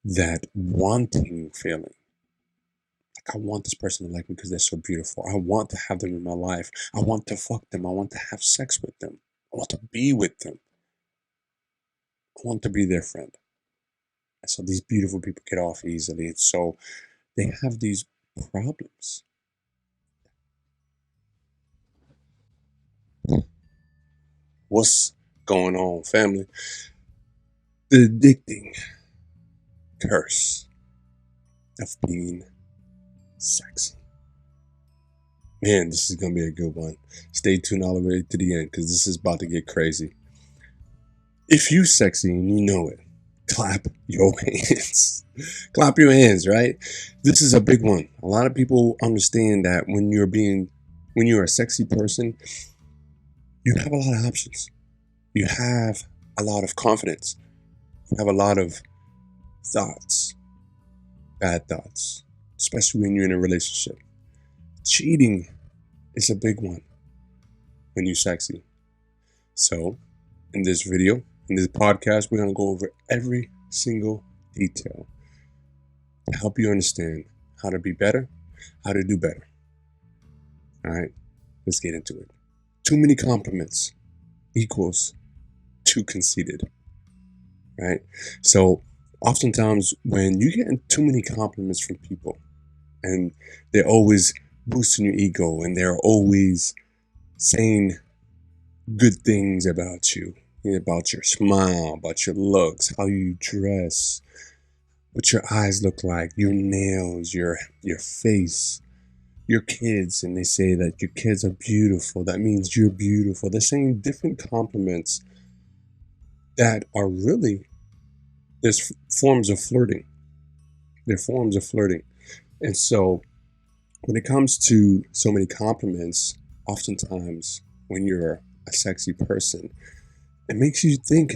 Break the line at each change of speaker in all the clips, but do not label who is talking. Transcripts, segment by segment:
that wanting feeling. Like, I want this person to like me because they're so beautiful. I want to have them in my life. I want to fuck them. I want to have sex with them. I want to be with them. I want to be their friend. And so these beautiful people get off easily. And so they have these problems. What's going on, family? The addicting curse of being sexy. Man, this is going to be a good one. Stay tuned all the way to the end because this is about to get crazy. If you sexy and you know it, clap your hands. Clap your hands, right? This is a big one. A lot of people understand that when you're a sexy person, you have a lot of options. You have a lot of confidence. You have a lot of thoughts, bad thoughts, especially when you're in a relationship. Cheating is a big one when you're sexy. So, in this video, in this podcast, we're going to go over every single detail to help you understand how to be better, how to do better. All right, let's get into it. Too many compliments equals too conceited, right? So, oftentimes, when you get too many compliments from people and they're always boosting your ego and they're always saying good things about you, about your smile, about your looks, how you dress, what your eyes look like, your nails, your face, your kids, and they say that your kids are beautiful. That means you're beautiful. They're saying different compliments that are really there's forms of flirting. They're forms of flirting. And so when it comes to so many compliments, oftentimes when you're a sexy person, it makes you think,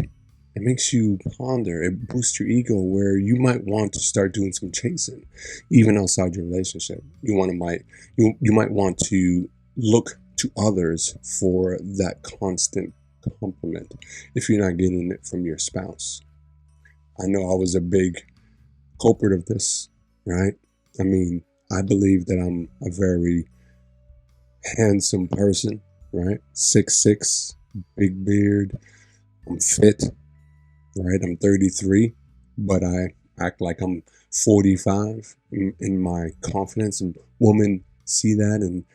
it makes you ponder, it boosts your ego where you might want to start doing some chasing, even outside your relationship. You might want to look to others for that constant compliment if you're not getting it from your spouse. I know I was a big culprit of this, right? I mean, I believe that I'm a very handsome person, right? 6'6", big beard, I'm fit, right? I'm 33, but I act like I'm 45 in my confidence. And women see that and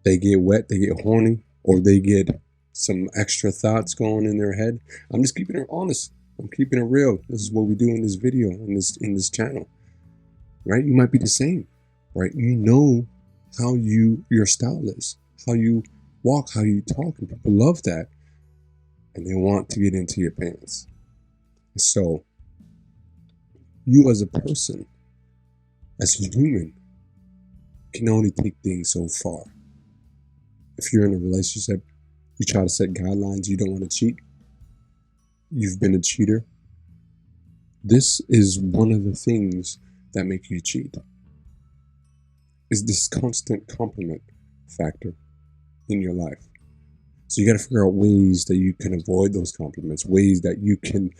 they get wet, they get horny, or they get some extra thoughts going in their head. I'm just keeping it honest. I'm keeping it real. This is what we do in this video, in this channel, right? You might be the same, right? You know how your style is, how you walk, how you talk, and people love that, and they want to get into your pants. So you as a person, as a human, can only take things so far. If you're in a relationship, you try to set guidelines, you don't want to cheat, you've been a cheater. This is one of the things that make you cheat, is this constant compliment factor in your life. So you got to figure out ways that you can avoid those compliments, ways that you can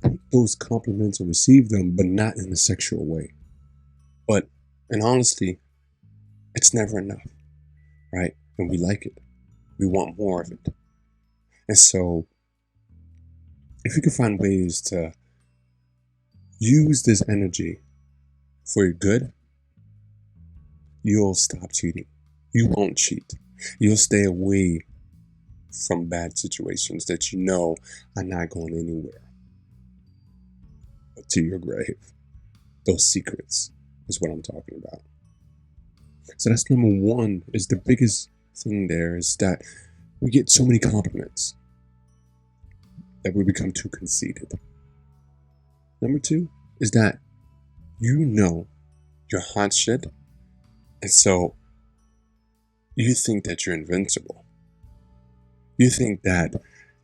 take those compliments and receive them, but not in a sexual way. But in honesty, it's never enough, right? And we like it. We want more of it. And so if you can find ways to use this energy for your good, you'll stop cheating. You won't cheat. You'll stay away from bad situations that you know are not going anywhere but to your grave. Those secrets is what I'm talking about. So that's number one, is the biggest thing there, is that we get so many compliments that we become too conceited. Number two is that you know you're hot shit, and so you think that you're invincible. You think that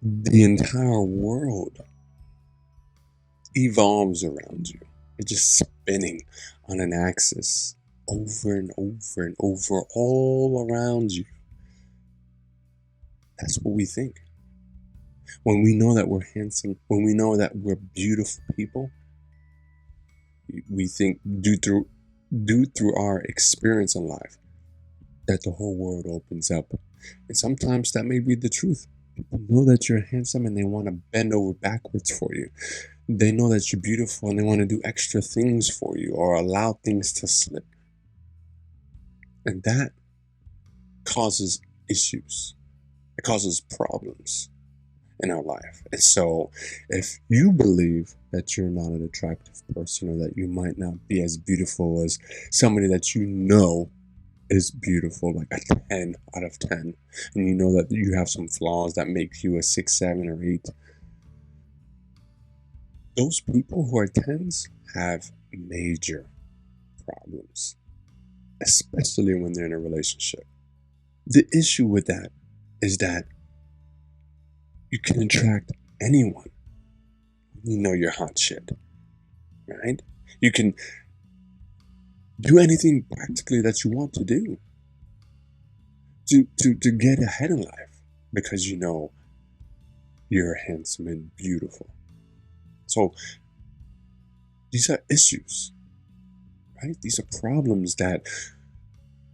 the entire world evolves around you. It's just spinning on an axis over and over and over all around you. That's what we think. When we know that we're handsome, when we know that we're beautiful people, We think due through our experience in life that the whole world opens up. And sometimes that may be the truth. People know that you're handsome and they want to bend over backwards for you. They know that you're beautiful and they want to do extra things for you or allow things to slip. And that causes issues. It causes problems in our life. And so if you believe that you're not an attractive person or that you might not be as beautiful as somebody that you know is beautiful, like a 10 out of 10, and you know that you have some flaws that make you a 6, 7, or 8, those people who are 10s have major problems, especially when they're in a relationship. The issue with that is that you can attract anyone. You know you're hot shit, right? You can do anything practically that you want to do to get ahead in life because you know you're handsome and beautiful. So these are issues, right? These are problems that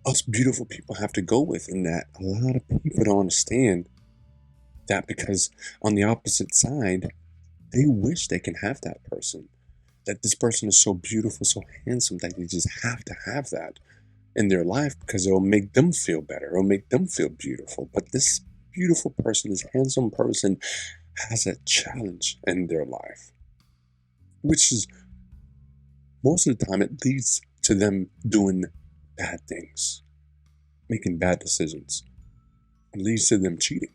us beautiful people have to go with, and that a lot of people don't understand that because on the opposite side, they wish they can have that person. That this person is so beautiful, so handsome that they just have to have that in their life because it'll make them feel better. It'll make them feel beautiful. But this beautiful person, this handsome person, has a challenge in their life, which is most of the time it leads to them doing bad things, making bad decisions. It leads to them cheating.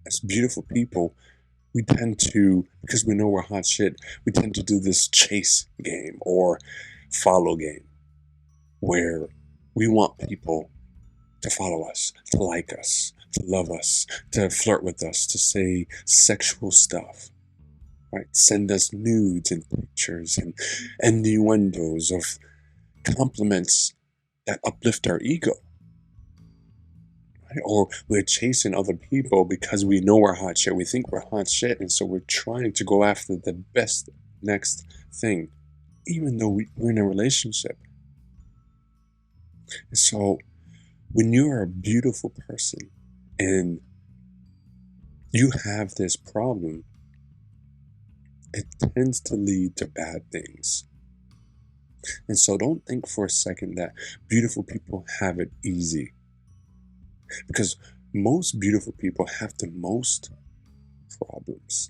As beautiful people, we tend to, because we know we're hot shit, we tend to do this chase game or follow game where we want people to follow us, to like us, to love us, to flirt with us, to say sexual stuff, right? Send us nudes and pictures and innuendos of compliments that uplift our ego. Right? Or we're chasing other people because we know we're hot shit. We think we're hot shit. And so we're trying to go after the best next thing, even though we're in a relationship. And so when you're a beautiful person and you have this problem, it tends to lead to bad things. And so don't think for a second that beautiful people have it easy. Because most beautiful people have the most problems,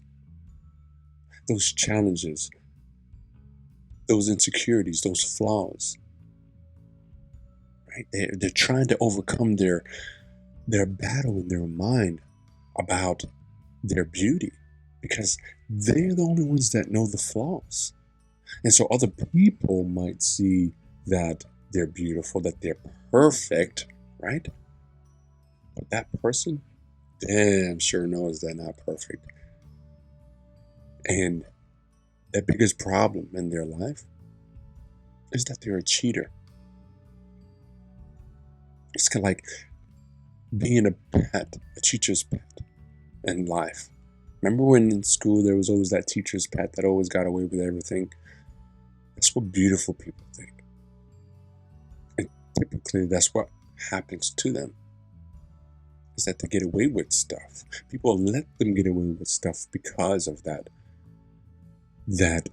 those challenges, those insecurities, those flaws. Right? They're trying to overcome their battle in their mind about their beauty because they're the only ones that know the flaws. And so other people might see that they're beautiful, that they're perfect, right? But that person damn sure knows they're not perfect. And the biggest problem in their life is that they're a cheater. It's kind of like being a pet, a teacher's pet in life. Remember when in school there was always that teacher's pet that always got away with everything? That's what beautiful people think. And typically that's what happens to them, is that they get away with stuff. People let them get away with stuff because of that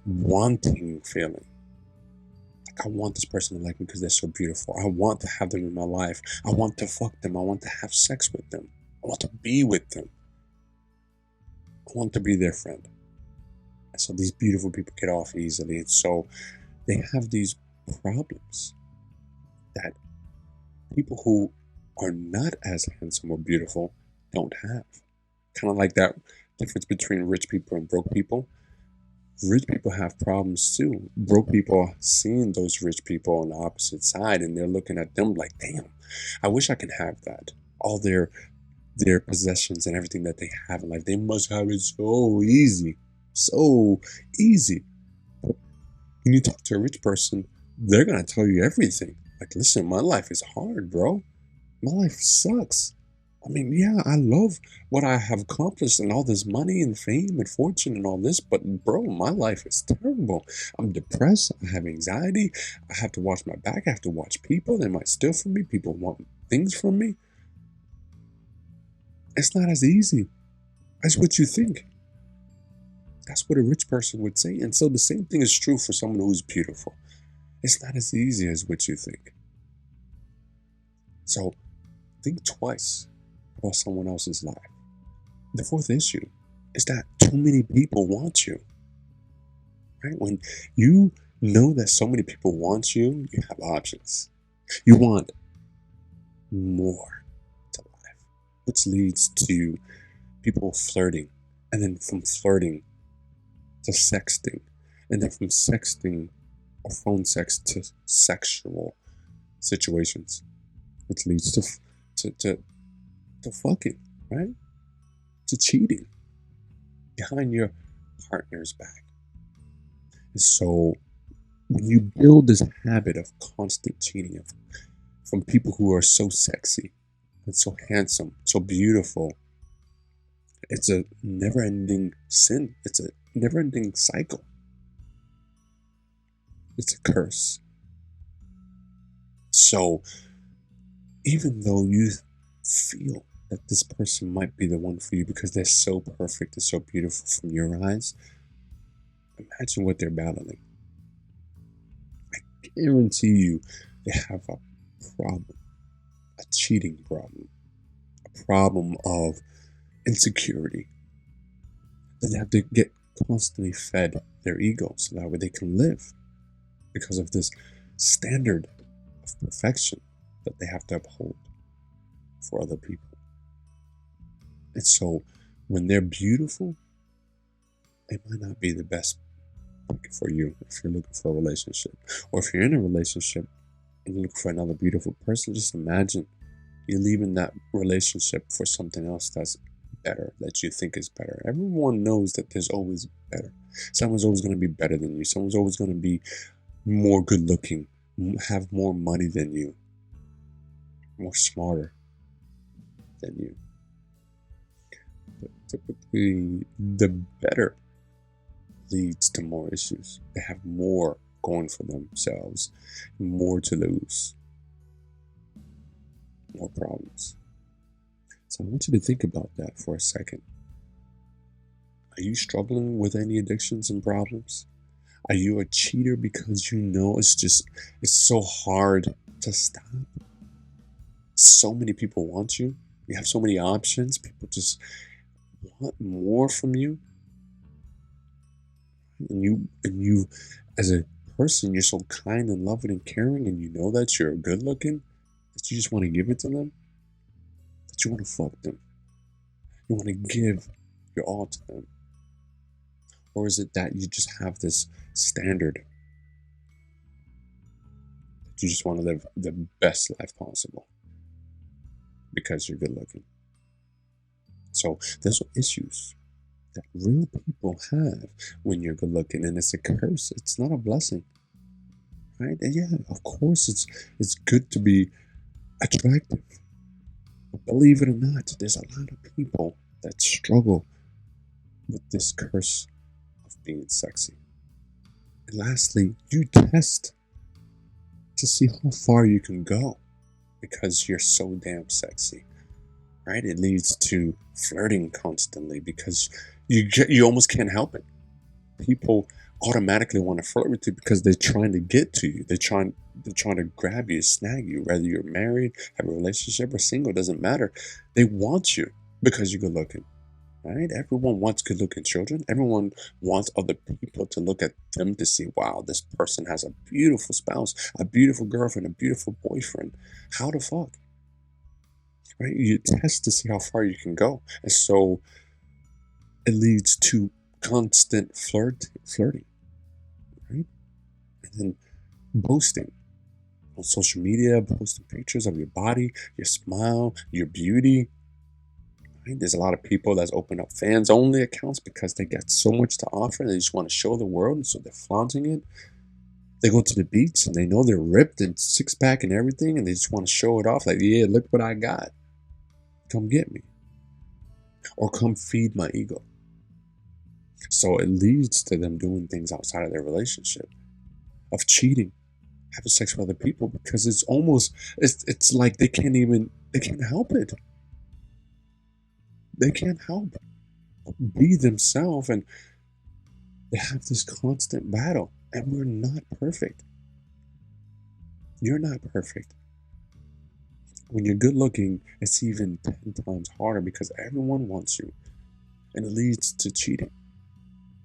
wanting feeling. Like, I want this person to like me because they're so beautiful. I want to have them in my life. I want to fuck them. I want to have sex with them. I want to be with them. I want to be their friend. And so these beautiful people get off easily. And so they have these problems that people who are not as handsome or beautiful don't have. Kind of like that difference between rich people and broke people. Rich people have problems too. Broke people are seeing those rich people on the opposite side and they're looking at them like, damn, I wish I could have that. All their possessions and everything that they have in life. They must have it so easy. So easy. But when you talk to a rich person, they're gonna tell you everything. Like, listen, my life is hard, bro. My life sucks. I mean, yeah, I love what I have accomplished and all this money and fame and fortune and all this, but bro, my life is terrible. I'm depressed. I have anxiety. I have to watch my back. I have to watch people. They might steal from me. People want things from me. It's not as easy as what you think. That's what a rich person would say. And so the same thing is true for someone who's beautiful. It's not as easy as what you think. So think twice about someone else's life. The fourth issue is that too many people want you, right? When you know that so many people want you, you have options. You want more to life, which leads to people flirting, and then from flirting to sexting, and then from sexting or phone sex to sexual situations, which leads to fucking, right? To cheating behind your partner's back. And so when you build this habit of constant cheating from people who are so sexy and so handsome, so beautiful, it's a never-ending sin. It's a never-ending cycle. It's a curse. So even though you feel that this person might be the one for you because they're so perfect and so beautiful from your eyes, imagine what they're battling. I guarantee you they have a problem, a cheating problem, a problem of insecurity. They have to get constantly fed their ego so that way they can live because of this standard of perfection that they have to uphold for other people. And so when they're beautiful, they might not be the best pick for you if you're looking for a relationship. Or if you're in a relationship and you look for another beautiful person, just imagine you're leaving that relationship for something else that's better, that you think is better. Everyone knows that there's always better. Someone's always going to be better than you. Someone's always going to be more good looking, have more money than you, more smarter than you. But typically, the better leads to more issues. They have more going for themselves, more to lose, more problems. So I want you to think about that for a second. Are you struggling with any addictions and problems? Are you a cheater because you know it's so hard to stop? So many people want you. You have so many options. People just want more from you. And you as a person, you're so kind and loving and caring, and you know that you're good looking, that you just want to give it to them, that you want to fuck them. You want to give your all to them. Or is it that you just have this standard that you just want to live the best life possible because you're good looking? So there's issues that real people have when you're good looking, and it's a curse. It's not a blessing, right? And yeah, of course, it's good to be attractive. But believe it or not, there's a lot of people that struggle with this curse of being sexy. And lastly, you test to see how far you can go because you're so damn sexy, right? It leads to flirting constantly because you almost can't help it. People automatically want to flirt with you because they're trying to get to you. They're trying to grab you, snag you, whether you're married, have a relationship, or single, doesn't matter. They want you because you're good looking. Right? Everyone wants good looking children. Everyone wants other people to look at them to see, wow, this person has a beautiful spouse, a beautiful girlfriend, a beautiful boyfriend. How the fuck? Right? You test to see how far you can go. And so it leads to constant flirting, right? And then boasting on social media, posting pictures of your body, your smile, your beauty. Right? There's a lot of people that's open up fans only accounts because they got so much to offer. They just want to show the world, and so they're flaunting it. They go to the beach and they know they're ripped and six pack and everything, and they just want to show it off. Like, yeah, look what I got. come get me, or come feed my ego. So it leads to them doing things outside of their relationship, of cheating, having sex with other people, because it's almost, it's like they can't help it. They can't help be themselves, and they have this constant battle. And we're not perfect. You're not perfect. When you're good looking, it's even 10 times harder because everyone wants you, and it leads to cheating.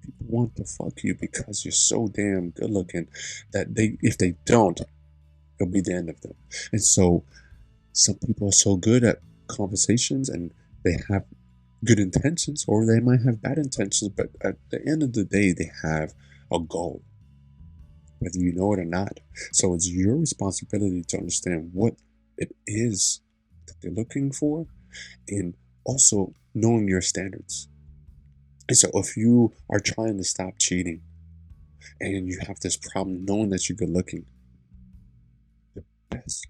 People want to fuck you because you're so damn good looking that if they don't, it'll be the end of them. And so some people are so good at conversations, and they have good intentions, or they might have bad intentions, but at the end of the day, they have a goal, whether you know it or not. So it's your responsibility to understand what it is that they're looking for, and also knowing your standards. And so if you are trying to stop cheating and you have this problem knowing that you're good looking, the best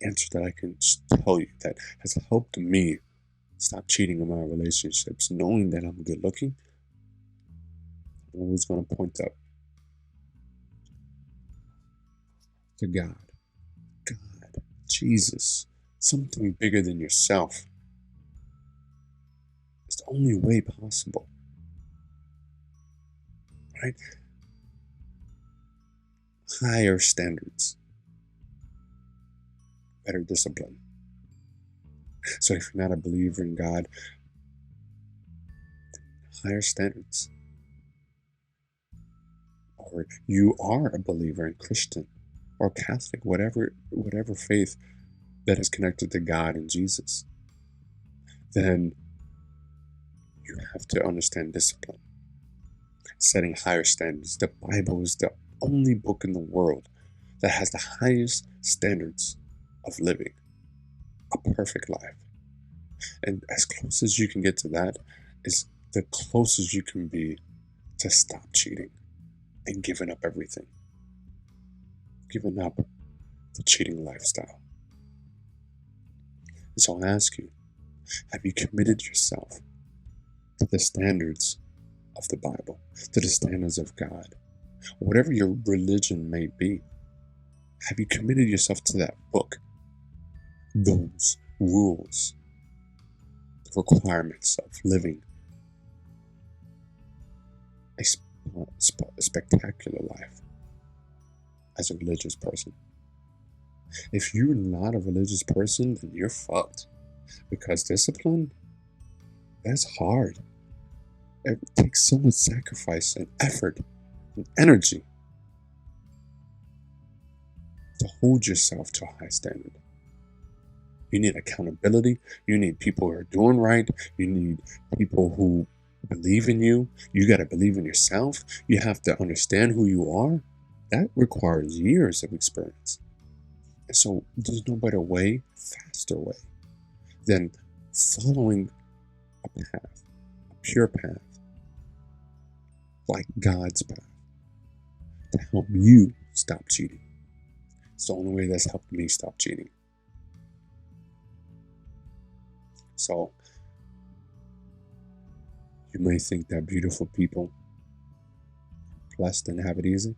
answer that I can tell you that has helped me stop cheating in my relationships, knowing that I'm good looking, I'm always going to point up to God, God, Jesus, something bigger than yourself. It's the only way possible, right? Higher standards, better discipline. So if you're not a believer in God, higher standards. Or you are a believer in Christian or Catholic, whatever faith that is connected to God and Jesus, then you have to understand discipline, setting higher standards. The Bible is the only book in the world that has the highest standards of living a perfect life. And as close as you can get to that is the closest you can be to stop cheating and giving up everything, giving up the cheating lifestyle. And so I ask you, have you committed yourself to the standards of the Bible, to the standards of God? Whatever your religion may be, have you committed yourself to that book, those rules, the requirements of living a spectacular life as a religious person? If you're not a religious person, then you're fucked, because discipline, that's hard. It takes so much sacrifice and effort and energy to hold yourself to a high standard. You need accountability. You need people who are doing right. You need people who believe in you. You got to believe in yourself. You have to understand who you are. That requires years of experience. And so there's no better way, faster way, than following a path, a pure path, like God's path, to help you stop cheating. It's the only way that's helped me stop cheating. So you may think that beautiful people blessed and have it easy.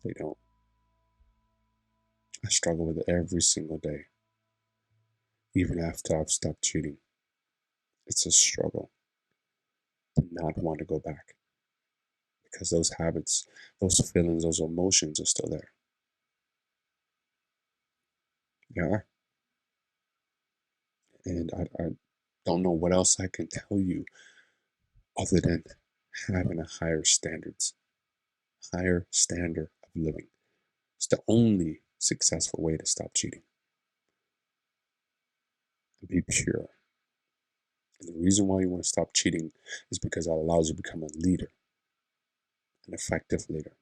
They don't. I struggle with it every single day, even after I've stopped cheating. It's a struggle to not want to go back, because those habits, those feelings, those emotions are still there. They are. And I don't know what else I can tell you other than having a higher standard of living. It's the only successful way to stop cheating and be pure. And the reason why you want to stop cheating is because it allows you to become a leader, an effective leader,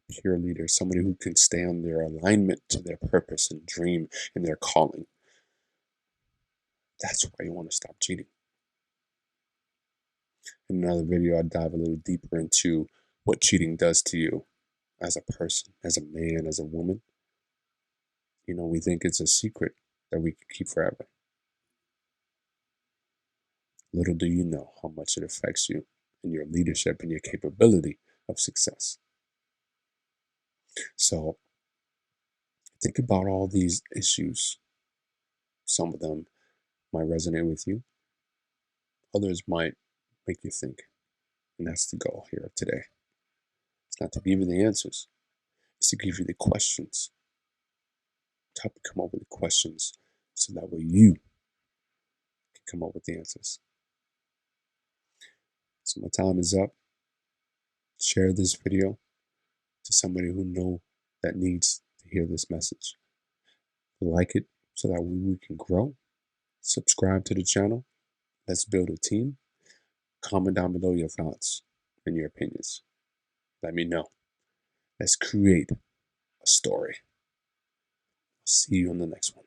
a pure leader, somebody who can stay on their alignment to their purpose and dream and their calling. That's why you want to stop cheating. In another video, I'll dive a little deeper into what cheating does to you as a person, as a man, as a woman. We think it's a secret that we can keep forever. Little do you know how much it affects you and your leadership and your capability of success. So think about all these issues. Some of them might resonate with you, others might make you think. And that's the goal here today. It's not to give you the answers, it's to give you the questions, to help you come up with the questions so that way you can come up with the answers. So my time is up. Share this video to somebody who that needs to hear this message. Like it so that we can grow. Subscribe to the channel. Let's build a team. Comment down below your thoughts and your opinions. Let me know. Let's create a story. I'll see you on the next one.